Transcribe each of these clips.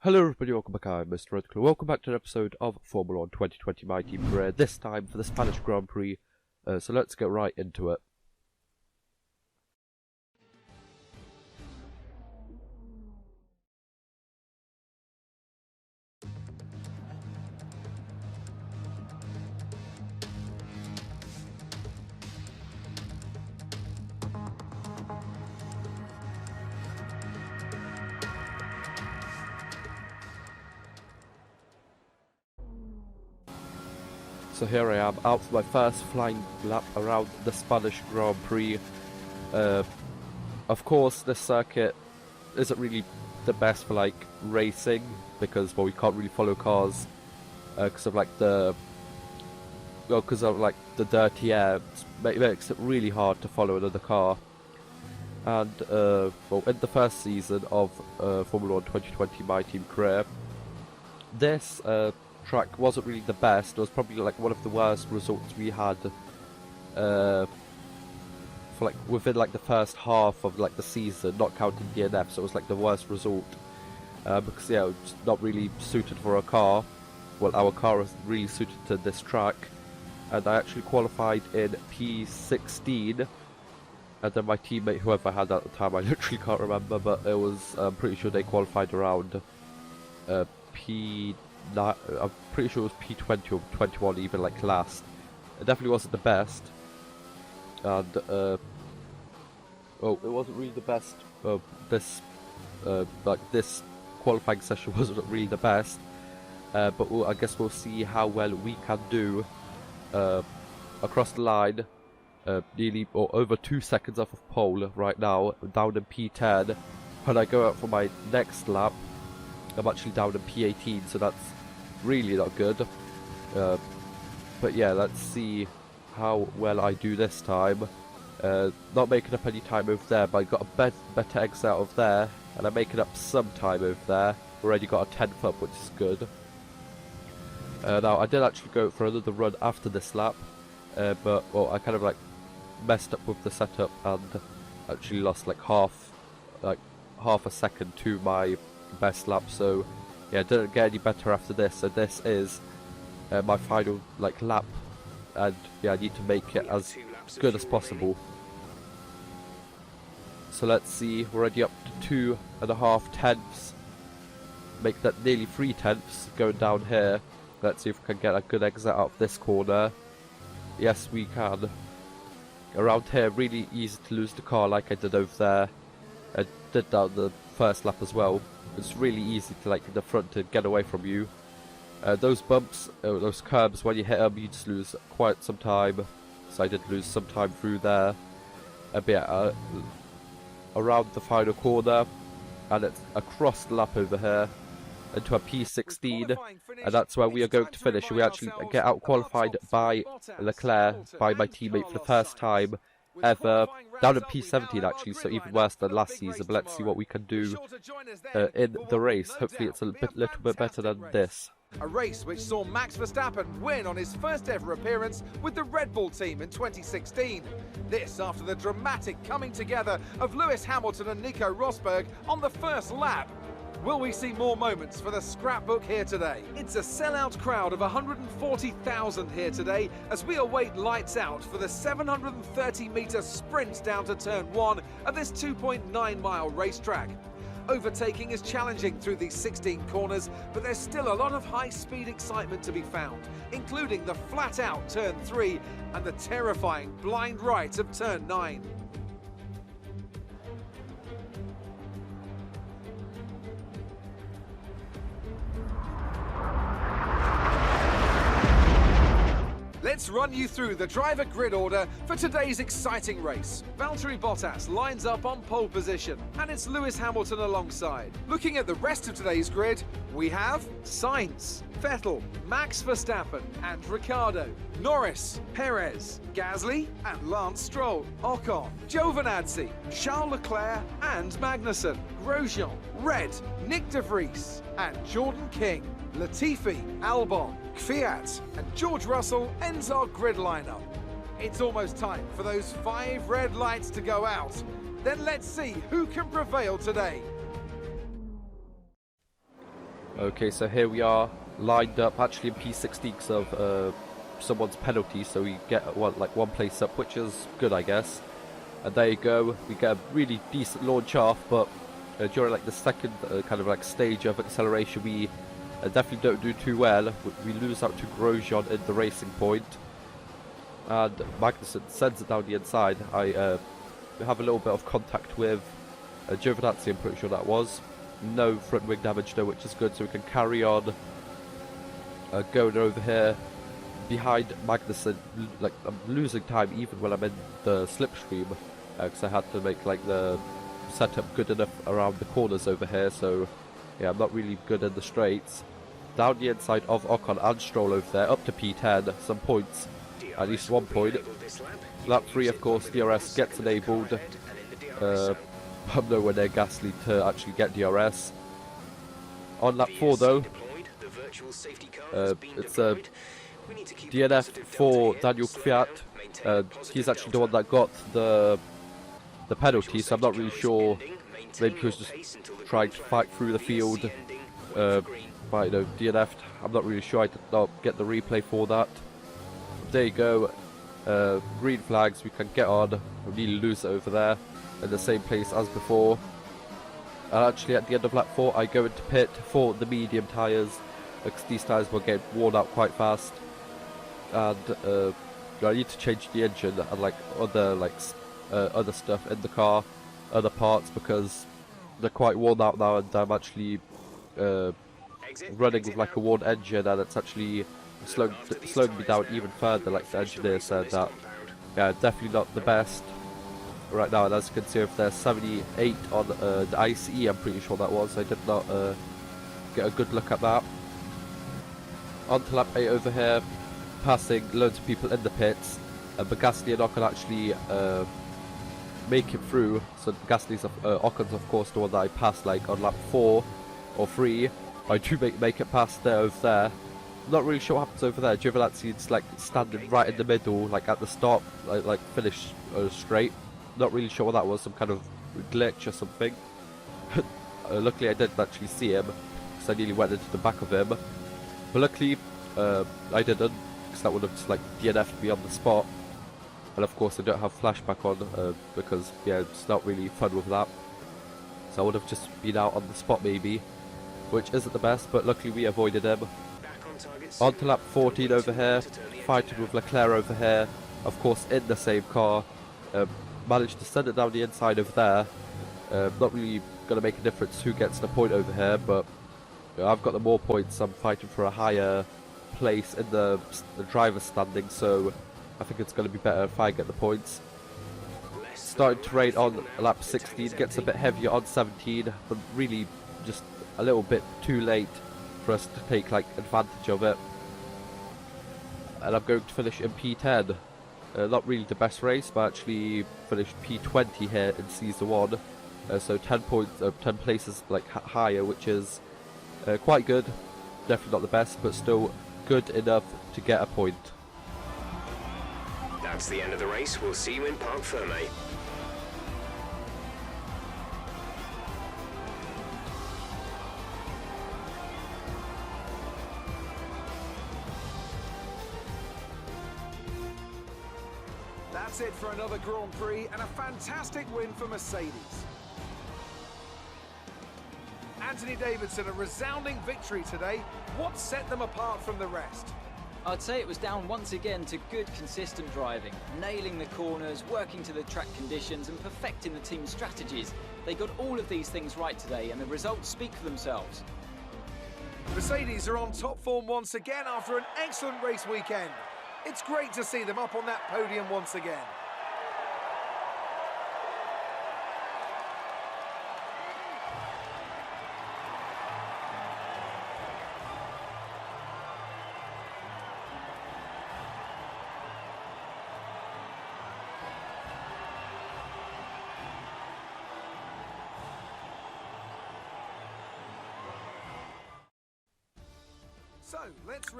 Hello everybody, welcome back. I'm MrRedClaw. Welcome back to an episode of Formula 1 2020 My Team Career, this time for the Spanish Grand Prix. So let's get right into it. So here I am, out for my first flying lap around the Spanish Grand Prix. Of course, this circuit isn't really the best for like racing because, well, we can't really follow cars because of like the dirty air. It makes it really hard to follow another car. And well, in the first season of Formula 1 2020 My Team Career, this track wasn't really the best. It was probably like one of the worst results we had for like within like the first half of like the season, not counting DNF. So it was like the worst result because yeah, it was not really suited for a car. Well, our car was really suited to this track, and I actually qualified in P16. And then my teammate, whoever I had at the time, I literally can't remember, but it was, I'm pretty sure they qualified around P9, I'm pretty sure it was P20 or 21, even like last. It definitely wasn't the best. And, oh, it wasn't really the best. This qualifying session wasn't really the best. But I guess we'll see how well we can do across the line. Nearly or over 2 seconds off of pole right now, down in P10. When I go out for my next lap, I'm actually down in P18, so that's really not good. But yeah, let's see how well I do this time. Not making up any time over there, but I got a better exit out of there, and I'm making up some time over there. Already got a 10th up, which is good. Now, I did actually go for another run after this lap, but well, I kind of like messed up with the setup and actually lost like half a second to my best lap. So yeah, it didn't get any better after this. So this is my final like lap, and yeah, I need to make it as good as possible. So let's see, we're already up to 2.5 tenths. Make that nearly 3 tenths going down here. Let's see if we can get a good exit out of this corner. Yes, we can. Around here, really easy to lose the car like I did over there. I did that on the first lap as well. It's really easy to like in the front to get away from you. Those bumps, those curbs, when you hit them, you just lose quite some time. So I did lose some time through there. A bit around the final corner, and it's across the lap over here into a P16, and that's where we are going to finish. We actually get out qualified by Leclerc, by my teammate for the first time ever, down in P17 actually, so even worse than last season. But let's see what we can do in the race. Hopefully it's a little bit better than this. A race which saw Max Verstappen win on his first ever appearance with the Red Bull team in 2016. This after the dramatic coming together of Lewis Hamilton and Nico Rosberg on the first lap. Will we see more moments for the scrapbook here today? It's a sellout crowd of 140,000 here today as we await lights out for the 730-metre sprint down to turn 1 of this 2.9-mile racetrack. Overtaking is challenging through these 16 corners, but there's still a lot of high-speed excitement to be found, including the flat-out turn 3 and the terrifying blind right of turn 9. Let's run you through the driver grid order for today's exciting race. Valtteri Bottas lines up on pole position, and it's Lewis Hamilton alongside. Looking at the rest of today's grid, we have Sainz, Vettel, Max Verstappen and Ricciardo, Norris, Perez, Gasly and Lance Stroll, Ocon, Giovinazzi, Charles Leclerc and Magnussen, Grosjean, Red, Nick de Vries and Jordan King. Latifi, Albon, Kvyat and George Russell ends our grid lineup. It's almost time for those 5 red lights to go out. Then let's see who can prevail today. Okay, so here we are, lined up, actually in P16 because of someone's penalty, so we get one place up, which is good, I guess. And there you go, we get a really decent launch off, but during like the second kind of like stage of acceleration, we definitely don't do too well. We lose out to Grosjean in the racing point, and Magnussen sends it down the inside. I have a little bit of contact with Giovinazzi, I'm pretty sure that was. No front wing damage though, which is good, so we can carry on going over here behind Magnussen. Like, I'm losing time even when I'm in the slipstream, because I had to make like the setup good enough around the corners over here, so yeah, I'm not really good in the straights. Down the inside of Ocon and Stroll over there, up to P10, some points, at least 1 point. Lap 3, of course, DRS gets enabled. I'm nowhere near Gasly to actually get DRS. On lap 4 though, it's a DNF for Daniel Kvyat. He's actually the one that got the penalty, so I'm not really sure. Maybe he was just trying to fight through the field, but DNF'd. I'm not really sure. I did not get the replay for that. There you go. Green flags, we can get on. We really lose it over there in the same place as before. And actually at the end of lap 4 I go into pit for the medium tyres, because these tyres will get worn out quite fast, and I need to change the engine and like other stuff in the car, other parts, because they're quite worn out now, and I'm actually running with like a worn engine, and it's actually slowing me down even further. Like the engineer said, that yeah, definitely not the best right now. And as you can see over there, 78 on the ICE, I'm pretty sure that was. I did not get a good look at that. On to lap 8 over here, passing loads of people in the pits, but Gasly and Ocon actually make it through. So Gasly's Ocon's of course the one that I passed like on lap 4 or 3. I do make it past there over there. Not really sure what happens over there. Giovinazzi is like standing right in the middle, like at the start, like finish straight. Not really sure what that was, some kind of glitch or something. Luckily I didn't actually see him, because I nearly went into the back of him. But luckily I didn't, because that would have just like DNF'd me on the spot. And of course I don't have flashback on, because yeah, it's not really fun with that. So I would have just been out on the spot maybe, which isn't the best, but luckily we avoided him. On to lap 14 over here, fighting with Leclerc over here, of course in the same car. Managed to send it down the inside over there. Not really going to make a difference who gets the point over here, but I've got the more points. I'm fighting for a higher place in the driver's standing, so I think it's going to be better if I get the points. Starting to rain on lap 16, gets a bit heavier on 17, but really just a little bit too late for us to take like advantage of it. And I'm going to finish in P10. Not really the best race, but actually finished P20 here in season 1. So 10 points, 10 places like higher, which is quite good. Definitely not the best, but still good enough to get a point. That's the end of the race. We'll see you in Parc Ferme. That's it for another Grand Prix, and a fantastic win for Mercedes. Anthony Davidson, a resounding victory today. What set them apart from the rest? I'd say it was down once again to good, consistent driving, nailing the corners, working to the track conditions and perfecting the team's strategies. They got all of these things right today, and the results speak for themselves. Mercedes are on top form once again after an excellent race weekend. It's great to see them up on that podium once again.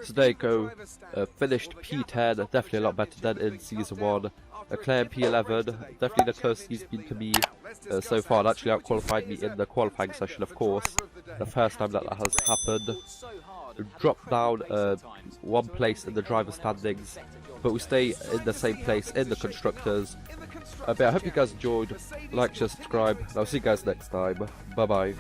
So there you go, finished P10, definitely a lot better than in season 1. Leclerc P11, definitely the closest he's been to me so far, and actually out-qualified me in the qualifying session, of course. the first time that has happened. We dropped down one place in the driver standings, but we stay in the same place in the constructors. But I hope you guys enjoyed. Like, share, subscribe, and I'll see you guys next time. Bye bye.